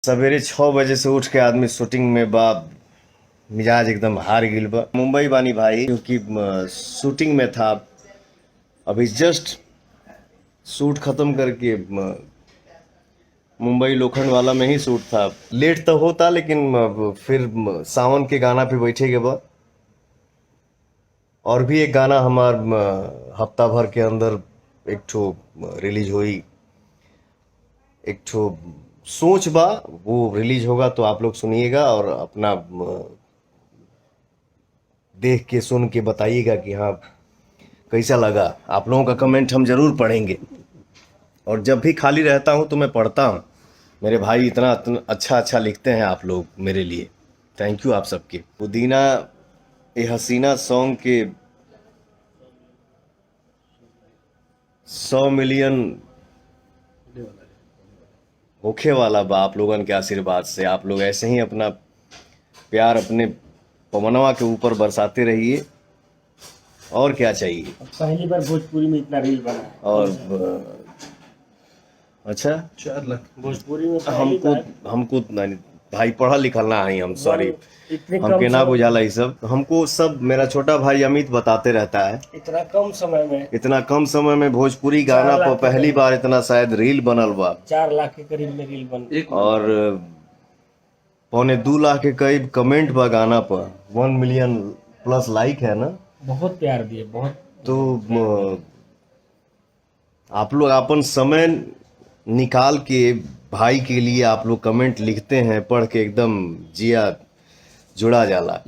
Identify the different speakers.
Speaker 1: सवेरे 6 बजे से उठ के आदमी शूटिंग में बा, मिजाज एकदम हार गिल बा। मुंबई बानी भाई, क्योंकि शूटिंग में था। अभी जस्ट शूट खत्म करके मुंबई लोखंड वाला में ही शूट था। लेट तो होता, लेकिन फिर सावन के गाना पे बैठे के बाद और भी एक गाना हमार हफ्ता भर के अंदर एक ठो रिलीज हुई। एक ठो सोच बा, वो रिलीज होगा तो आप लोग सुनिएगा और अपना देख के सुन के बताइएगा कि हाँ कैसा लगा। आप लोगों का कमेंट हम जरूर पढ़ेंगे, और जब भी खाली रहता हूँ तो मैं पढ़ता हूँ। मेरे भाई इतना अच्छा अच्छा लिखते हैं आप लोग मेरे लिए। थैंक यू आप सबके। पुदीना ए हसीना सॉन्ग के 100 मिलियन होखे वाला बा आप लोगन के आशीर्वाद से। आप लोग ऐसे ही अपना प्यार अपने पवनवा के ऊपर बरसाते रहिए, और क्या चाहिए।
Speaker 2: पहली बार भोजपुरी में इतना रील बना है।
Speaker 1: और अच्छा
Speaker 3: 4 लाख
Speaker 2: भोजपुरी में पहली
Speaker 1: हमको
Speaker 2: बार
Speaker 1: हमको नहीं, भाई पढ़ा लिखल ना है हम, सॉरी।
Speaker 2: इतने कम
Speaker 1: हमके ना
Speaker 2: समय
Speaker 1: बुझाला ये सब। हमको सब मेरा छोटा भाई अमित बताते रहता है।
Speaker 2: इतना कम समय में
Speaker 1: इतना कम समय में भोजपुरी गाना
Speaker 2: 4
Speaker 1: पर
Speaker 2: लाख
Speaker 1: पहली बार इतना शायद रील बनल बा।
Speaker 2: 4 लाख के करीब में रील बन
Speaker 3: एक
Speaker 1: और 2.25 लाख के करीब कमेंट बा गाना पर। 1 मिलियन प्लस लाइक है ना।
Speaker 2: बहुत प्यार दिए बहुत।
Speaker 1: तो आप लोग अपन समय निकाल के भाई के लिए आप लोग कमेंट लिखते हैं, पढ़ के एकदम जिया जुड़ा जाला।